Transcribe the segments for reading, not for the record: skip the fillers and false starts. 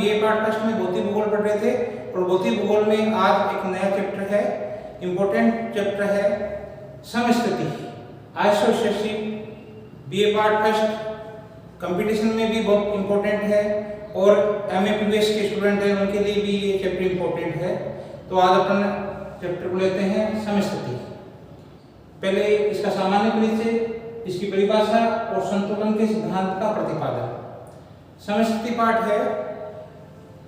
BA part first में भौतिक भूगोल पढ़ रहे थे और भौतिक भूगोल में आज एक नया चैप्टर है, इंपॉर्टेंट चैप्टर है समस्थिति, आइसोस्टेसिस। बीए पार्ट फर्स्ट कंपटीशन में भी बहुत इंपॉर्टेंट है और एमए पीवीएस के स्टूडेंट हैं उनके लिए भी ये चैप्टर इंपॉर्टेंट है। तो आज अपन चैप्टर को लेते हैं समस्थिति। पहले इसका सामान्य परिचय, इसकी परिभाषा और संतुलन के सिद्धांत का प्रतिपादन। समस्थिति पाठ है।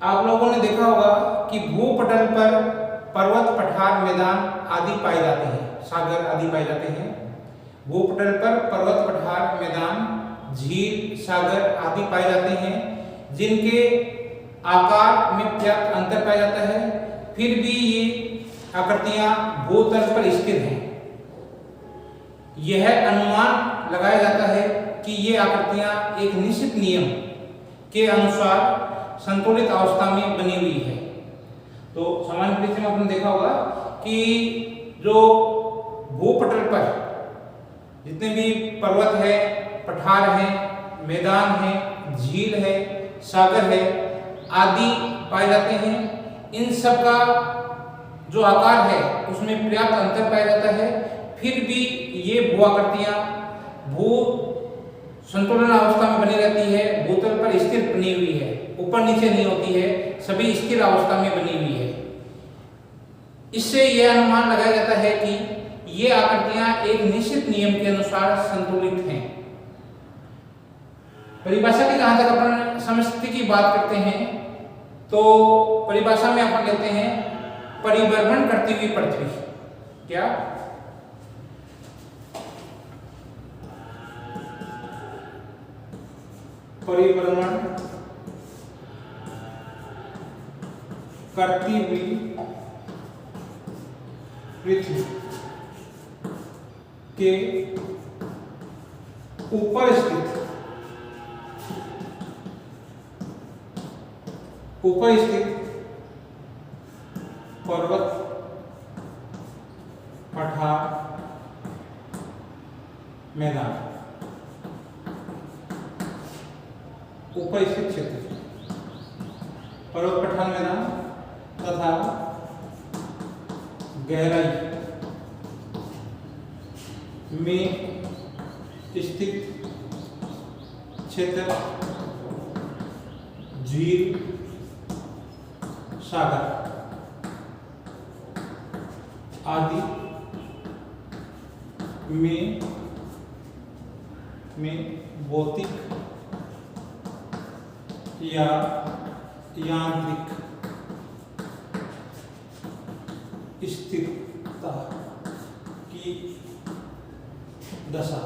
आप लोगों ने देखा होगा कि भूपटल पर पर्वत, पठार, मैदान आदि पाए जाते हैं, सागर आदि पाए जाते हैं। भूपटल पर पर्वत, पठार, मैदान, झील, सागर आदि पाए जाते हैं, जिनके आकार में पर्याप्त अंतर पाया जाता है, फिर भी ये आकृतियां भूतल पर स्थिर हैं। यह अनुमान लगाया जाता है कि ये आकृतियां एक निश्चित नियम के अनुसार संतुलित अवस्था में बनी हुई है। तो सामान्य परिचय में आपने देखा होगा कि जो भूपटल पर जितने भी पर्वत है, पठार है, मैदान है, झील है, सागर है आदि पाए जाते हैं, इन सब का जो आकार है उसमें पर्याप्त अंतर पाया जाता है, फिर भी ये भूआकृतियां भू संतुलन अवस्था में बनी रहती है, भूतल पर स्थिर बनी हुई है, ऊपर नीचे नहीं होती है, सभी स्थिर अवस्था में बनी हुई है। इससे यह अनुमान लगाया जाता है कि ये आकृतियां एक निश्चित नियम के अनुसार संतुलित हैं। परिभाषा की जहां तक अपन समस्थिति की बात करते हैं तो परिभाषा में अपन लेते हैं परिभ्रमण करती हुई पृथ्वी। क्या? परिभ्रमण करती हुई पृथ्वी के ऊपर स्थित पर्वत, पठार, मैदान, ऊपर स्थित क्षेत्र, पर्वत, पठार, मैदान तथा गहराई में स्थित क्षेत्र, झील, सागर आदि में भौतिक या यांत्रिक स्थिरता की दशा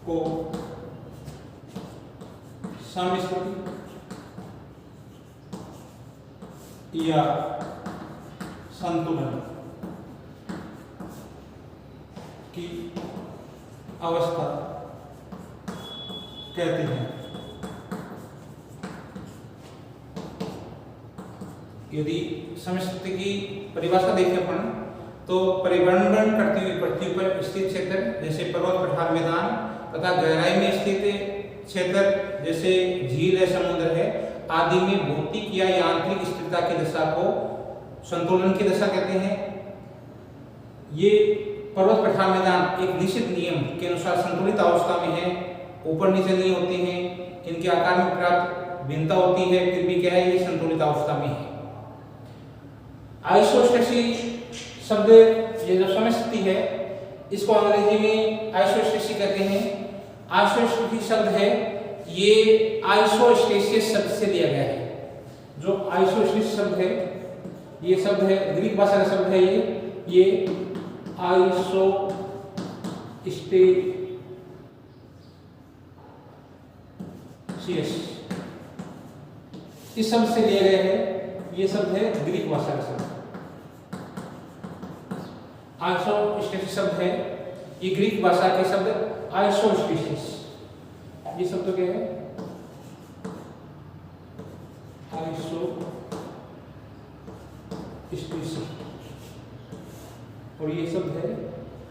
को समस्थिति या संतुलन की अवस्था कहते हैं। यदि समस्थिति की परिभाषा देखें अपन तो परिभ्रमण करती हुई पृथ्वी पर स्थित क्षेत्र जैसे पर्वत, पठार, मैदान तथा गहराई में स्थित क्षेत्र जैसे झील है, समुद्र है आदि में भौतिक या यांत्रिक स्थिरता की दशा को संतुलन की दशा कहते हैं। ये पर्वत, पठार, मैदान एक निश्चित नियम के अनुसार संतुलित अवस्था में है, ऊपर नीचे नहीं होते हैं, इनके आकार में प्राप्त भिन्नता होती है, फिर भी क्या है ये संतुलित अवस्था में है। आइसोस्टेसिस शब्द, ये जो समस्थिति है इसको अंग्रेजी में आइसोस्टेसिस कहते हैं। आइसोस्टेसिस शब्द है ये आइसोस्टेसिस शब्द से लिया गया है। जो आइसोस्टेसिस शब्द है ये शब्द है ग्रीक भाषा का शब्द है, ये आइसोस्टेसिस इस शब्द से लिया गया है। ये शब्द है ग्रीक भाषा का शब्द। आइसोस्टेसिस शब्द है ये ग्रीक भाषा के शब्द आइसोस्टेसिस, ये शब्द क्या है आइसोस्टेसिस, और ये शब्द है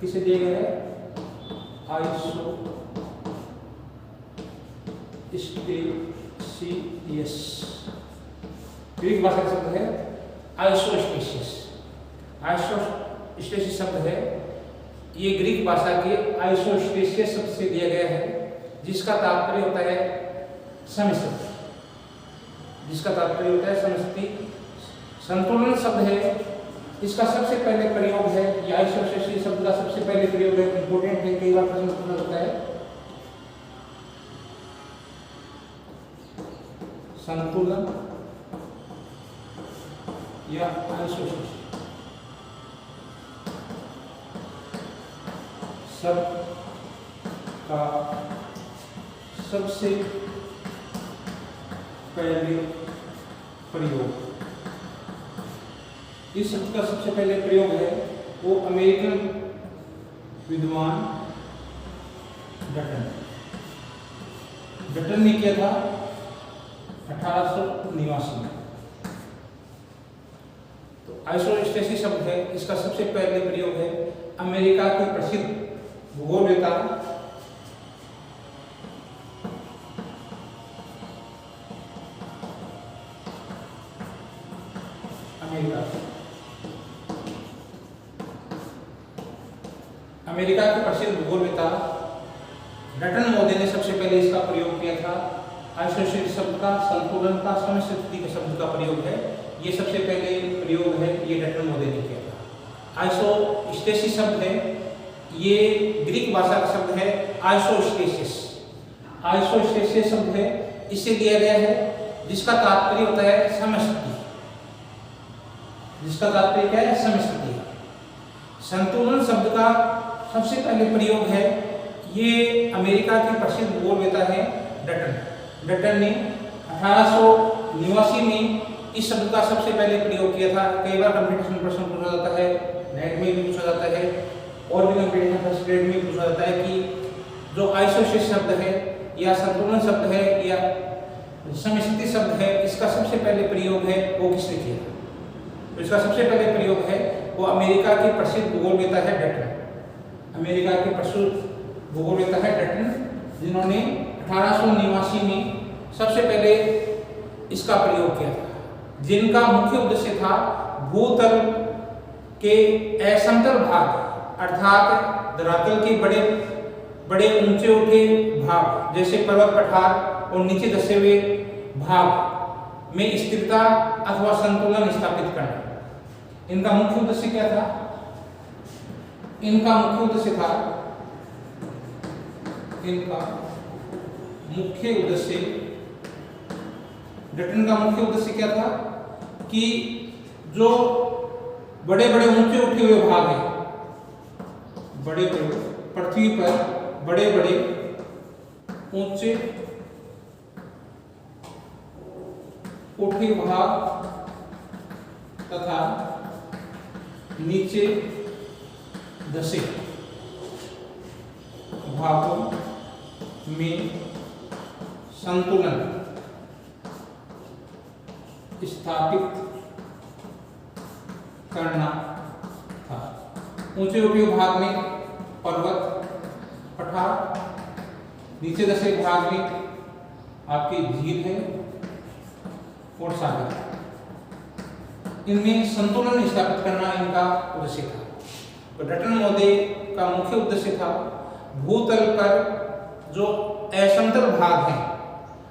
किसे दिया गया है आइसोस्टेसिस ग्रीक भाषा का शब्द है आइसोस्टेसिस। आइसोस्टेसिस शब्द है, ये ग्रीक भाषा के आइसोस्टेसिस शब्द से लिया गया है, जिसका तात्पर्य होता है समस्थिति। संतुलन शब्द है, इसका सबसे पहले प्रयोग है, ये आइसोस्टेसिस शब्द का सबसे पहले प्रयोग है, इंपोर्टेंट है, कई बार प्रश्न पूछा जाता है। संतुलन या आइसोस्टेसिस शब्द का सबसे पहले प्रयोग, इस शब्द का सबसे पहले प्रयोग है वो अमेरिकन विद्वान डटन ने किया था 1889 में। तो आइसोस्टेसिस शब्द है, इसका सबसे पहले प्रयोग है अमेरिका के प्रसिद्ध भूगोलवेत्ता अमेरिका के प्रसिद्ध भूगोलवेत्ता डटन महोदय ने सबसे पहले इसका प्रयोग किया था। आइसोस्टेसिस शब्द का, संतुलन का, समस्थिति के शब्द का प्रयोग है, ये सबसे पहले प्रयोग है, ये डटन महोदय ने किया था। आइसोस्टेसिस शब्द है, ये ग्रीक भाषा का शब्द है आइसोस्टेसिस। आइसोस्टेसिस शब्द है, इससे लिया गया है, जिसका तात्पर्य होता है समस्थिति। जिसका तात्पर्य क्या है? समस्थिति। संतुलन शब्द का सबसे पहले प्रयोग है, ये अमेरिका के प्रसिद्ध भूगोलवेत्ता है डटन ने 1889 में इस शब्द का सबसे पहले प्रयोग किया था। कई बार कंपटीशन प्रश्न पूछा जाता है, नेट में भी पूछा जाता है, और भी कंपटीशन फर्स्ट ग्रेड में पूछा जाता है कि जो आइसोस्टेसिस शब्द है या संतुलन शब्द है या समस्थिति शब्द है, इसका सबसे पहले प्रयोग है वो किसने किया? तो इसका सबसे पहले प्रयोग है वो अमेरिका के प्रसिद्ध भूगोलवेत्ता है डटन। अमेरिका के प्रसिद्ध भूगोलवेत्ता है डटन, जिन्होंने 1889 में सबसे पहले इसका प्रयोग किया था, जिनका मुख्य उद्देश्य था भूतल के असमतल भाग अर्थात धरातल के बड़े बड़े ऊंचे उठे भाग जैसे पर्वत पठार और नीचे धसे हुए भाग में स्थिरता अथवा संतुलन स्थापित करना। इनका मुख्य उद्देश्य क्या था? इनका मुख्य उद्देश्य डटन का मुख्य उद्देश्य क्या था कि जो बड़े बड़े ऊंचे उठे हुए भाग हैं, बड़े बड़े पृथ्वी पर बड़े बड़े ऊंचे उठे भाग तथा नीचे धसे भागों में संतुलन स्थापित करना था। ऊंचे उठे भाग में पर्वत पठार, नीचे धसे भाग में आपकी झील है और सागर, इनमें संतुलन स्थापित करना इनका उद्देश्य था। तो डटन महोदय का मुख्य उद्देश्य था भूतल पर जो असमतल भाग हैं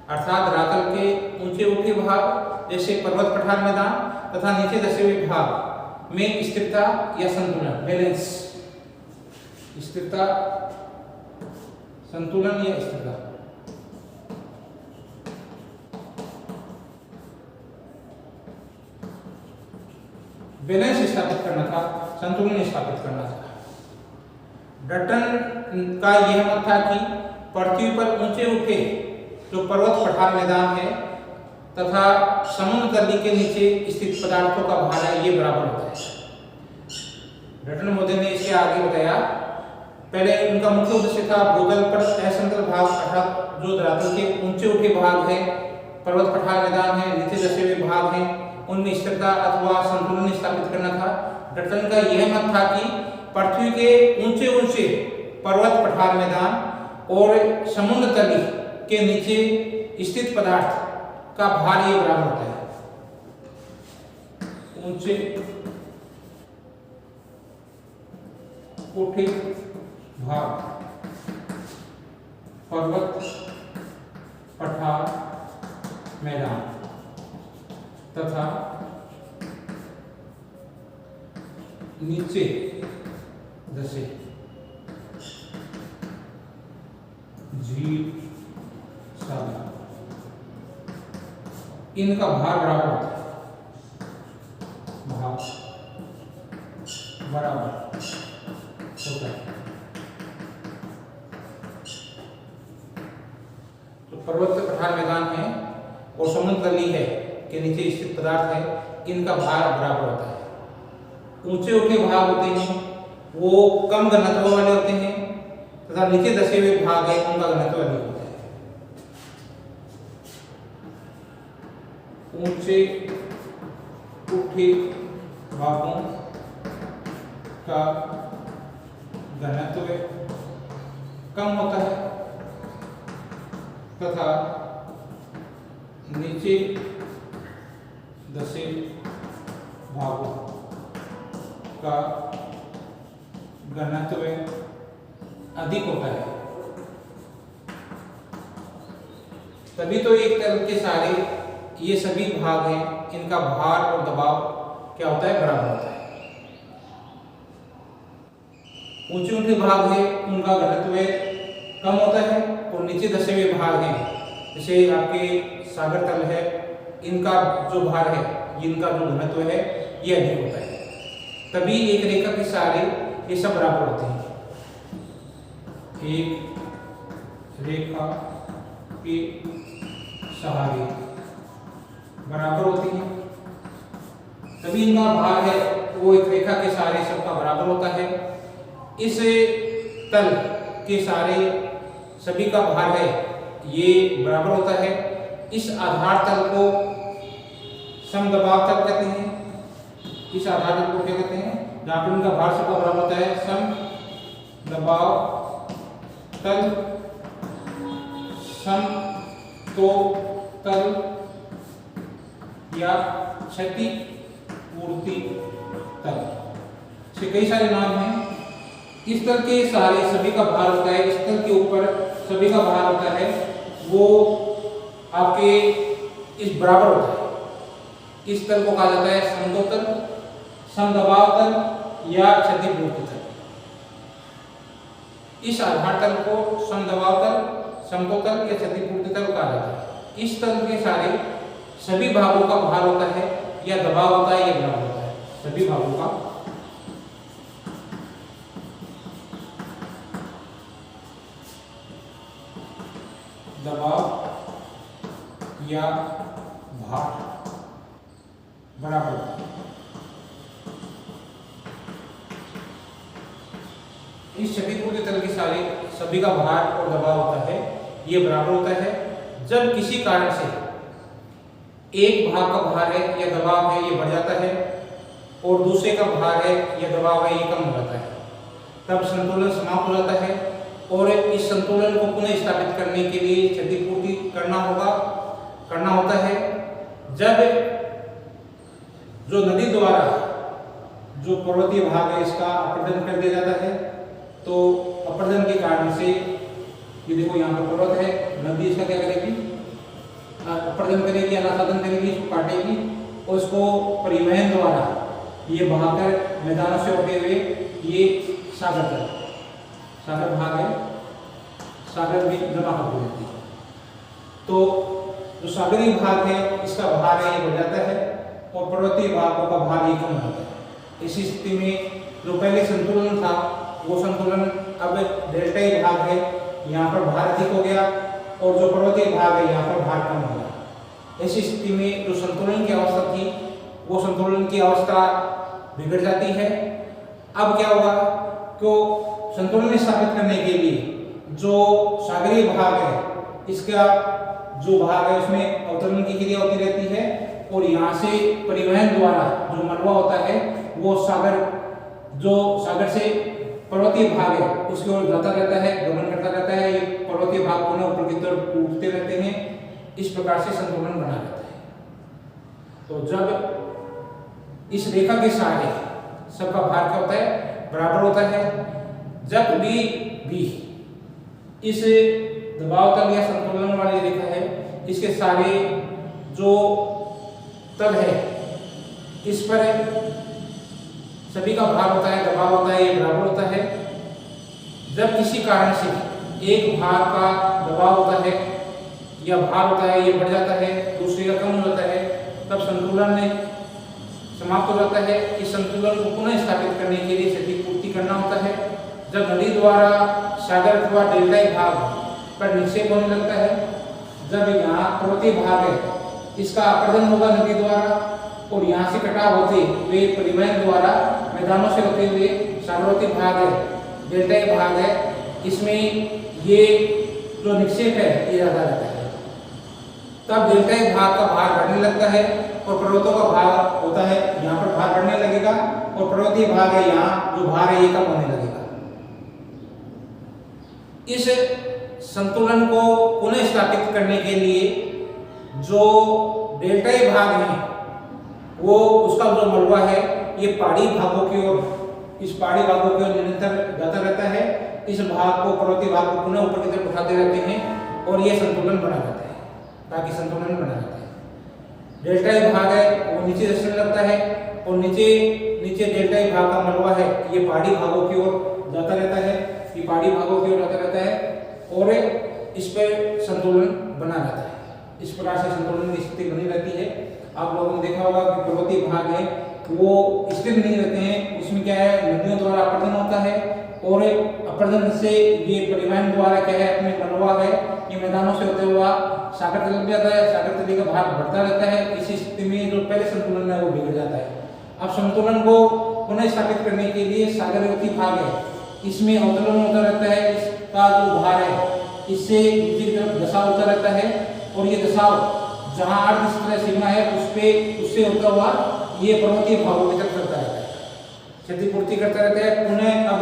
अर्थात धरातल के ऊंचे उठे भाग जैसे पर्वत पठार मैदान तथा नीचे धसे हुए भाग में स्थिरता या संतुलन, बैलेंस, स्थिरता, संतुलन या स्थिरता, बैलेंस स्थापित करना था, संतुलन स्थापित करना था। डटन का यह मत था कि पृथ्वी पर ऊंचे उठे जो पर्वत पठार मैदान है तथा समुद्र तली के नीचे स्थित पदार्थों का भार है, ये बराबर होता है। डटन महोदय ने इसके आगे बताया, पहले उनका मुख्य उद्देश्य था भूतल पर असमतल भाग अर्थात जो धरातल के ऊंचे उठे भाग है, पर्वत पठार मैदान है, नीचे धसे हुए भाग हैं, उनमें स्थिरता अथवा संतुलन स्थापित करना था। डटन का यह मत था कि पृथ्वी के ऊंचे ऊंचे पर्वत पठार मैदान और समुद्र तली के नीचे स्थित पदार्थ का भार ये बराबर होता है ऊंचे उठे भाग पर्वत पठार मैदान तथा नीचे जैसे झील सागर इनका भार बराबर होता है भार बराबर होता है। तो पर्वत पठार मैदान है और समुद्र तली है के नीचे स्थित पदार्थ है, इनका भार बराबर होता है। ऊंचे उठे भाग होते हैं वो कम घनत्व वाले होते हैं तथा नीचे धसे हुए भाग है उनका घनत्व अधिक होता है। ऊंचे उठे भागों का घनत्व कम होता है तथा नीचे धसे भागों का घनत्व अधिक होता है। तभी तो एक तल के सारे ये सभी भाग हैं, इनका भार और दबाव क्या होता है, बराबर होता है। ऊंचे ऊंचे भाग है उनका घनत्व कम होता है और नीचे धसे हुए भाग हैं जैसे आपके सागर तल है, इनका जो भार है, इनका जो घनत्व है ये अधिक होता है। तभी एक रेखा के सहारे ये सब बराबर होते हैं। एक रेखा के सहारे बराबर होती है, तभी इनका भार है वो एक रेखा के सहारे सबका बराबर होता है। इस तल के सहारे सभी का भार है ये बराबर होता है। इस आधार तल को समदबाव तल कहते हैं। इस आधार तल को क्या कहते हैं, जहां पर इनका भार सबका बराबर होता है, समदबाव तल, समतोतल या क्षतिपूर्ति तल, इसके कई सारे नाम हैं। इस तल के सहारे सभी का भार होता है, इस तल के ऊपर सभी का भार होता है, वो आपके इस बराबर होता है। इस तल को कहा जाता है समतोतल, समदबाव तल या क्षतिपूर्ति तल। इस आधार तल को समदबाव तल, समतोतल या क्षतिपूर्ति तल कहा जाता है। इस तल के सारे सभी भागों का भार होता है या दबाव होता है या बराबर होता है, सभी भागों का दबाव या भार बराबर होता है। इस क्षतिपूर्ति तल के सारे सभी का भार और दबाव होता है ये बराबर होता है। जब किसी कारण से एक भाग का भार है या दबाव है ये बढ़ जाता है और दूसरे का भार है या दबाव है ये कम हो जाता है, तब संतुलन समाप्त हो जाता है और इस संतुलन को पुनः स्थापित करने के लिए क्षतिपूर्ति करना होता है। जब जो नदी द्वारा जो पर्वतीय भाग है इसका अपरदन कर दिया जाता है, तो अपरदन के कारण से ये देखो यहाँ पर पर्वत है, नदी इसका क्या करेगी, अपरदन करेगी, अनासाधन करेगी, इसको काटेगी और उसको परिवहन द्वारा ये बहाकर मैदानों से होते हुए ये सागर भाग है, सागर में जमा कर देती है। तो जो सागरीय भाग है इसका भार है ये बढ़ जाता है और पर्वतीय भागों का भार ये कम होता है। इसी स्थिति में जो पहले संतुलन था वो संतुलन अब डेल्टाई भाग है, यहाँ पर भार अधिक हो गया और जो पर्वतीय भाग है यहाँ पर भार कम हो गया। ऐसी स्थिति में जो संतुलन की अवस्था थी वो संतुलन की अवस्था बिगड़ जाती है। अब क्या होगा, तो संतुलन स्थापित करने के लिए जो सागरीय भाग है इसका जो भाग है उसमें अवतरण की क्रिया होती रहती है और यहाँ से परिवहन द्वारा जो मलबा होता है वो सागर से पर्वतीय भाग है उसकी ओर जाता रहता है, गमन करता रहता है। ये पर्वतीय भाग पुनः ऊपर की तरफ उठते रहते हैं इस प्रकार से संतुलन बना रहता है। तो जब इस रेखा के सहारे सबका भार क्या होता है, बराबर होता है। जब भी इस दबाव तल या संतुलन वाली रेखा है, इसके सारे जो तल है इस पर सभी का भार होता है, दबाव होता है, ये बराबर होता है। जब किसी कारण से एक भार का दबाव होता है या भार होता है, ये बढ़ जाता है, दूसरे का कम हो जाता है, तब संतुलन समाप्त हो जाता है। इस संतुलन को पुनः स्थापित करने के लिए क्षतिपूर्ति करना होता है। जब नदी द्वारा सागर अथवा डेल्टाई भाग पर निक्षेप होने लगता है, जब यहाँ पर्वतीय भाग है इसका अपरदन होगा नदी द्वारा, और यहाँ से कटाव होते हुए परिवहन द्वारा मैदानों से होते हुए सागरवर्ती भाग है, डेल्टाई भाग है, इसमें ये जो निक्षेप है ये ज्यादा रहता है। तब डेल्टाई भाग का भार बढ़ने लगता है और पर्वतों का भार होता है, यहाँ पर भार बढ़ने लगेगा, और पर्वतीय भाग है यहाँ जो भार है ये कम होने लगेगा। इस संतुलन को पुनः स्थापित करने के लिए जो डेल्टाई भाग है वो उसका जो मलबा है ये पहाड़ी भागों की ओर, इस पहाड़ी भागों की ओर निरंतर जाता रहता है। इस भाग को, पर्वतीय भाग को पुनः ऊपर की तरफ उठाते रहते हैं और ये संतुलन बना रहता है, ताकि संतुलन बना रहता है। डेल्टाई भाग है वो नीचे धंसने लगता है, और नीचे डेल्टाई भाग का मलबा है ये पहाड़ी भागों की ओर जाता रहता है, ये पहाड़ी भागों की ओर जाता रहता है, और इस पर संतुलन बना रहता है। इस प्रकार से संतुलन की स्थिति बनी रहती है। आप लोगों ने देखा होगा कि पर्वतीय भाग है वो स्थिर नहीं रहते हैं, उसमें क्या है, नदियों द्वारा अपरदन होता है, और अपरदन से ये परिवहन द्वारा क्या है, अपने मलबा है ये मैदानों से होते हुआ सागर तल जाता है, सागर तली का भाग बढ़ता रहता है। इसी स्थिति में जो पहले संतुलन है वो बिगड़ जाता है। अब संतुलन को पुनः स्थापित करने के लिए सागरवर्ती भाग है इसमें अवतरण होता रहता है, इसका जो भार है इससे नीचे की तरफ दशा होता रहता है, और ये दशाव जहाँ अर्ध सीमा है उससे होता हुआ ये पर्वतीय भागों की तरफ करता रहता है, क्षतिपूर्ति करता रहता है। पुनः अब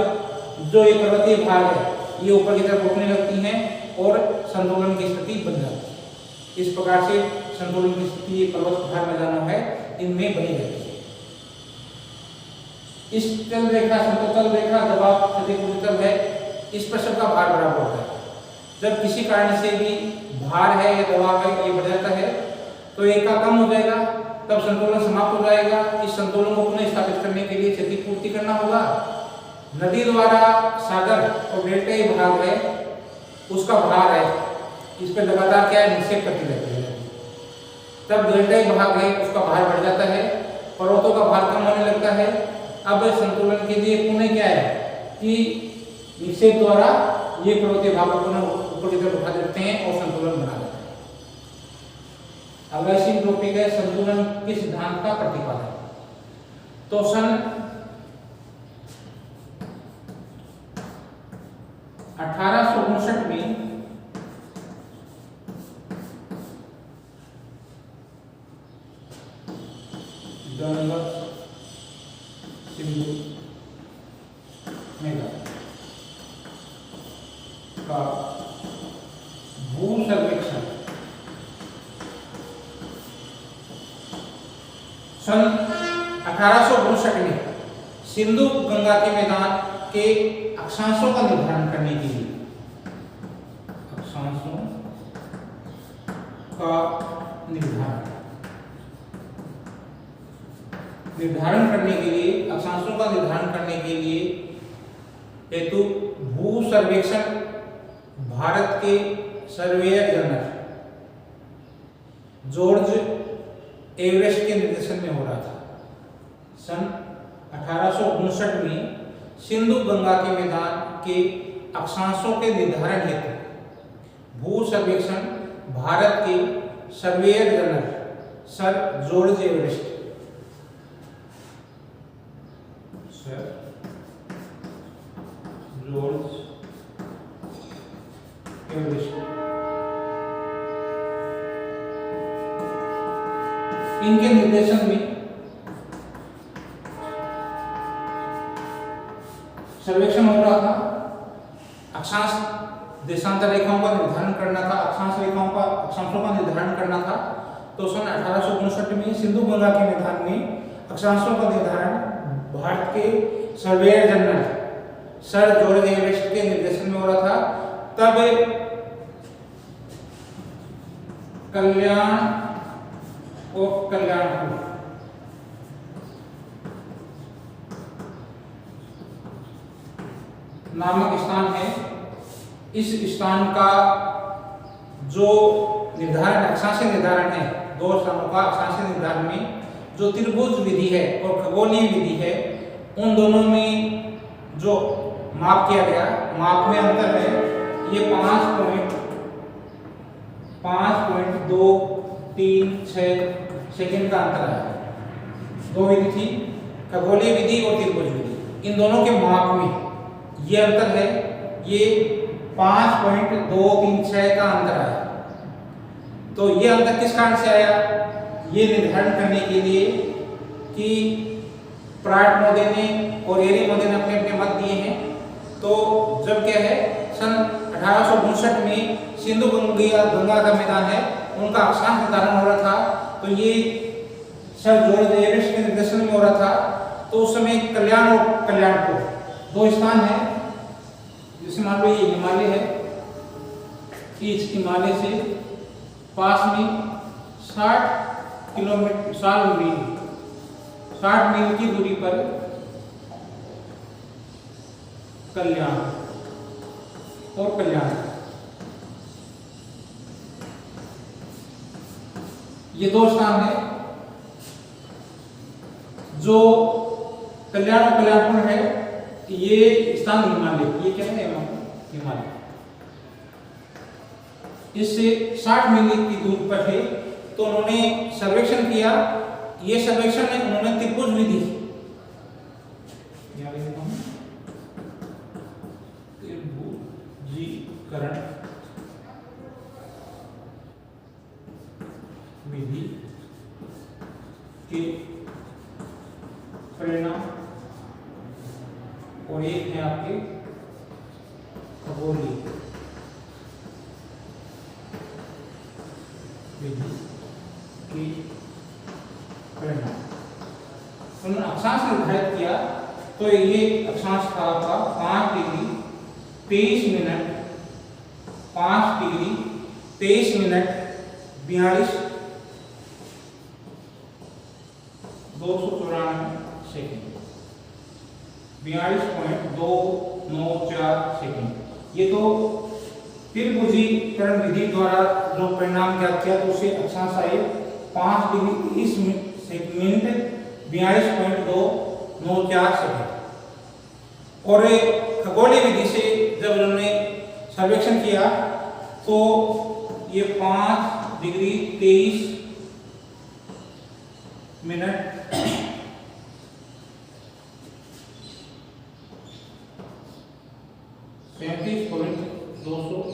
जो ये पर्वतीय भाग है ये ऊपर की तरफ उठने लगती हैं और संतुलन की स्थिति बन जाती है। इस प्रकार से संतुलन की स्थिति पर्वत भाग मैदानों है इनमें बनी रहती है। इस तल रेखा, समतल रेखा, दबाव क्षतिपूर्ति तल है, इस पर सबका भार बराबर होता है। जब किसी कारण से भी भार है या दबाव है ये बढ़ जाता है तो एक का कम हो जाएगा, तब संतुलन समाप्त हो जाएगा। इस संतुलन को पुनः स्थापित करने के लिए क्षतिपूर्ति करना होगा। नदी द्वारा सागर और डेल्टाई भाग है उसका भार है, इस पर लगातार क्या है, निक्षेप करती रहती है। तब डेल्टाई भाग है उसका भार बढ़ जाता है, पर्वतों का भार कम होने लगता है। अब संतुलन के लिए पुनः क्या है कि निक्षेप द्वारा ये पर्वतीय भाग को पुनः ऊपर की तरफ उठा देते हैं और संतुलन बना देते हैं। अगला इसी टॉपिक है संतुलन के सिद्धांत का प्रतिपादन। तो सन 1859 में सिंधु मेगा का भू सर्वेक्षण सन 1859 में सिंधु गंगा के मैदान के अक्षांशों का निर्धारण करने के लिए अक्षांशों का निर्धारण करने के लिए अक्षांशों का निर्धारण करने के लिए हेतु भू सर्वेक्षण भारत के सर्वेयर जनरल जॉर्ज एवरेस्ट के निर्देशन में हो रहा था। सन 1859 में सिंधु गंगा के मैदान के अक्षांशों के निर्धारण हेतु भू सर्वेक्षण भारत के surveyor general sir George Everest इनके निर्देशन में सर्वेक्षण हो रहा था। अक्षांश देशांतर रेखाओं का निर्धारण करना था, अक्षांशों का निर्धारण करना था। तो सन 1859 में सिंधु गंगा के मैदान में अक्षांशों का निर्धारण भारत के surveyor general sir George Everest के निर्देशन में हो रहा था। तब कल्याणपुर नामक स्थान है। इस स्थान का जो निर्धारण अक्षांशीय निर्धारण है, दो स्थानों का अक्षांशीय निर्धारण में जो त्रिभुज विधि है और खगोलीय विधि है, उन दोनों में जो माप किया गया, माप में अंतर है। ये 5.236 सेकंड का अंतर है। दो विधि थी, खगोलीय विधि और त्रिभुज विधि। इन दोनों के माप में ये अंतर है, ये 5.236 का अंतर आया। तो ये अंतर किस कारण से आया, ये निर्धारण करने के लिए कि प्राट मोदे ने और एरी मोदे ने अपने अपने मत दिए हैं। तो जब क्या है, सन 1859 में सिंधु गंगा का मैदान है, उनका अक्षांश निर्धारण हो रहा था। तो ये सर जॉर्ज एवरेस्ट के निर्देशन में हो रहा था। तो उस समय कल्याण और कल्याणपुर दो स्थान है। जैसे मान लो ये हिमालय है, इस हिमालय से पास में 60 किलोमीटर 60 मील की दूरी पर कल्याण और कल्याण, ये दो स्थान है। जो कल्याण और कल्याणपुर है, ये स्थान हिमालय, ये क्या है, हिमालय इससे 60 मील की दूरी पर है। तो उन्होंने सर्वेक्षण किया। ये सर्वेक्षण में उन्होंने त्रिभुज विधि त्रिभुजीकरण विधि के परिणाम, और एक है आपके खगोलीय विधि के परिणाम। उन्होंने अक्षांश निर्धारित किया। तो ये अक्षांश था आपका 5 degree 23 minute 5 degree 23 minute 42 294 second 42.294 second. ये तो त्रिभुजीकरण विधि द्वारा जो परिणाम ज्ञात किया, तो उसे अक्षांश आए 5 डिग्री 30 मिनट 42.294 सेकेंड। और खगोलीय विधि से जब उन्होंने सर्वेक्षण किया, तो ये 5 डिग्री 23 मिनट 37.238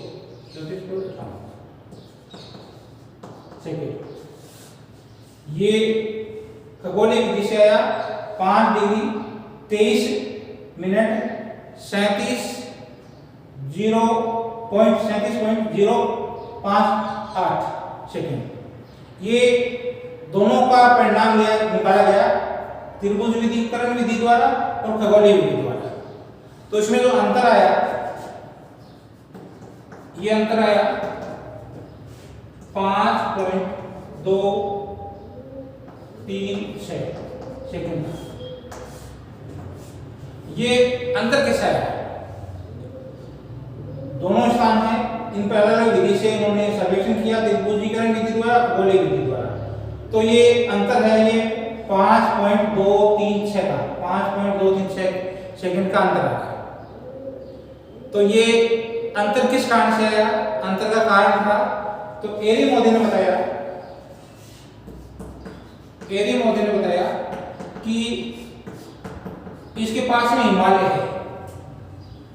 सेकेंड। ये खगोलीय विधि से आया 5 डिग्री 23 मिनट 37.058 सेकेंड। ये दोनों का परिणाम निकाला गया त्रिभुज विधिकरण विधि द्वारा और खगोलीय विधि द्वारा। तो इसमें जो अंतर आया, ये अंतर आया 5.236 सेकेंड। ये अंतर कैसा है, दोनों स्थान है, इन पर अलग अलग विधि से उन्होंने सर्वेक्षण किया, त्रिभुजीकरण विधि द्वारा, खगोलीय विधि द्वारा। तो ये अंतर है, ये 5.236 का 5.236 सेकंड का अंतर है। तो ये अंतर किस कारण से आया, अंतर का कारण था, तो एरी मोदी ने बताया कि इसके पास में हिमालय है।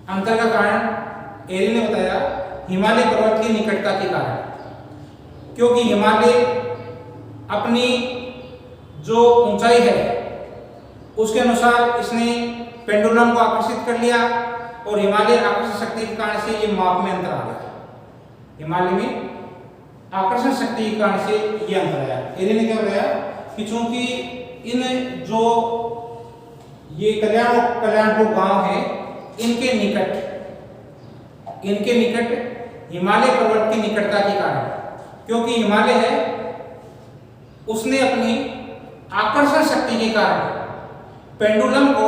अंतर का कारण एरी ने बताया हिमालय पर्वत की निकटता के कारण, क्योंकि हिमालय अपनी जो ऊंचाई है उसके अनुसार इसने पेंडुलम को आकर्षित कर लिया और हिमालय आकर्षण शक्ति के कारण से ये माप में अंतर आ गया। हिमालय में आकर्षण शक्ति के कारण से ये अंतर आया। एरिया ने क्या बताया कि चूंकि इन जो ये कल्याणपुर गांव है इनके निकट हिमालय पर्वत की निकटता के कारण, क्योंकि हिमालय है उसने अपनी आकर्षण शक्ति के कारण पेंडुलम को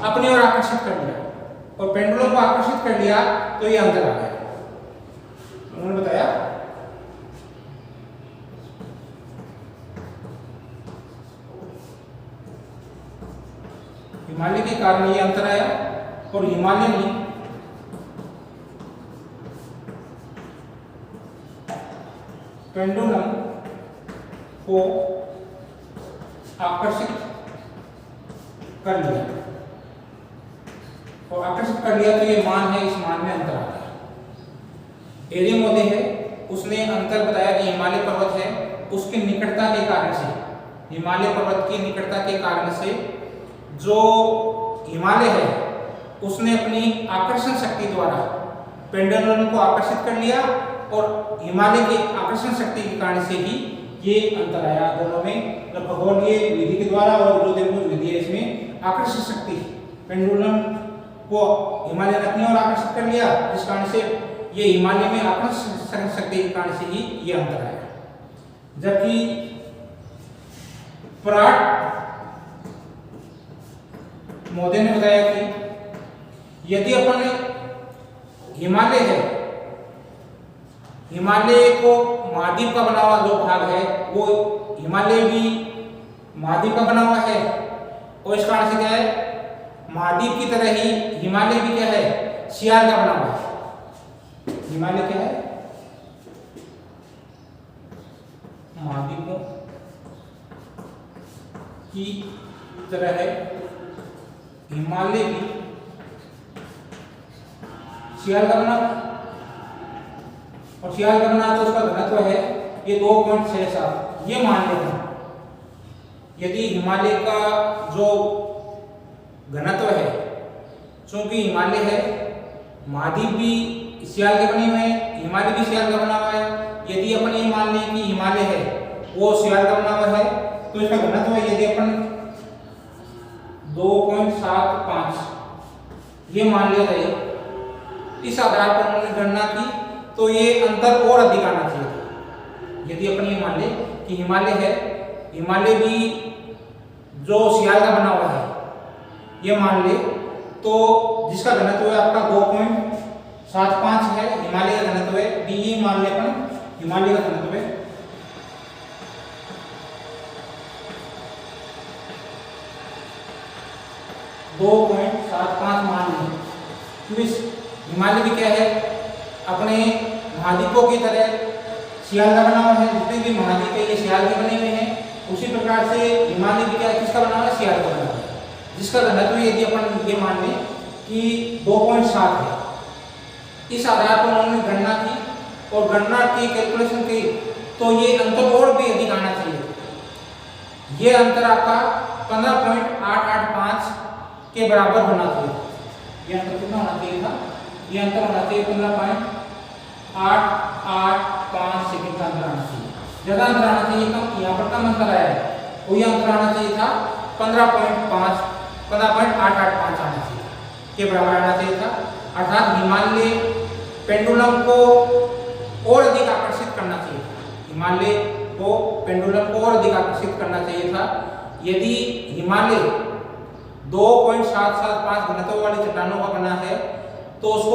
अपनी ओर आकर्षित कर लिया, और पेंडुलम को आकर्षित कर लिया तो ये अंतर आ गया। उन्होंने बताया हिमालय के कारण ये अंतर आया, और हिमालय ने पेंडुलम को आकर्षित कर लिया, और आकर्षित कर लिया तो ये मान है, इस मान में अंतर आ गया। एरिमोदे है उसने अंतर बताया कि हिमालय पर्वत है उसकी निकटता के कारण से, हिमालय पर्वत की निकटता के कारण से जो हिमालय है उसने अपनी आकर्षण शक्ति द्वारा पेंडुलम को आकर्षित कर लिया, और हिमालय की आकर्षण शक्ति के कारण से ही ये अंतर आया दोनों में। तो खगोलीय विधि के द्वारा और जो द्विभुज विधि है इसमें आकर्षण शक्ति पेंडुलम को हिमालय ने अपनी ओर आकर्षित कर लिया, जिस कारण से ये हिमालय में आकर्षण शक्ति के कारण से ही ये अंतर आया। जबकि पराट मोदी ने बताया कि यदि अपन हिमालय है, हिमालय को महाद्वीप का बना हुआ जो भाग है वो हिमालय भी महाद्वीप का बना हुआ है, और इस कारण से क्या है महाद्वीप की तरह ही हिमालय भी क्या है सियार का बना हुआ है। हिमालय क्या है महाद्वीपों की तरह है, हिमालय भी सियार का बना, और सियार का बना तो उसका घनत्व है ये 2.67। ये मान लेना यदि हिमालय का जो घनत्व है, चूंकि हिमालय है महाद्वीप भी सियार के बने हुए हैं, हिमालय भी सियार का बना हुआ है, यदि अपन ये मान लें कि हिमालय है वो सियार का बना हुआ है तो इसका घनत्व यदि अपन 2.75 ये मान लिया जाए, इस आधार पर उन्होंने गणना की तो ये अंतर और अधिक आना चाहिए था। यदि अपन ये मान ले कि हिमालय है, हिमालय भी जो सियार का बना हुआ है ये मान ले, तो जिसका घनत्व है आपका 2.75 है, हिमालय का घनत्व है डी मान ले अपन, हिमालय का घनत्व है 2.75 मान लें। तो इस हिमालय भी क्या है अपने महाद्वीपों की तरह सियार का बना हुआ है, जितने भी महाद्वीप है ये सियार के बने हुए हैं, उसी प्रकार से हिमालय भी क्या है किसका बना हुआ है सियार का बना हुआ है, जिसका घनत्व यदि अपन ये मान लें कि 2.7 है। इस आधार पर उन्होंने गणना की और गणना की कैलकुलेशन की तो ये अंतर और भी अधिक आना चाहिए। ये अंतर आपका 15.885 के बराबर होना चाहिए। ये अंतर कितना होना चाहिए था? ये अंतर होना चाहिए 15.885 सेकंड का अंतर आना चाहिए। ज्यादा अंतर आना चाहिए, कम यहाँ पर कम अंतर आया है, तो ये अंतर आना चाहिए था 15.885 आना चाहिए के बराबर आना चाहिए था। अर्थात हिमालय पेंडुलम को और अधिक आकर्षित करना चाहिए था, हिमालय को पेंडुलम को और अधिक आकर्षित करना चाहिए था। यदि हिमालय 2.775 घनत्व वाली चट्टानों का बना है तो उसको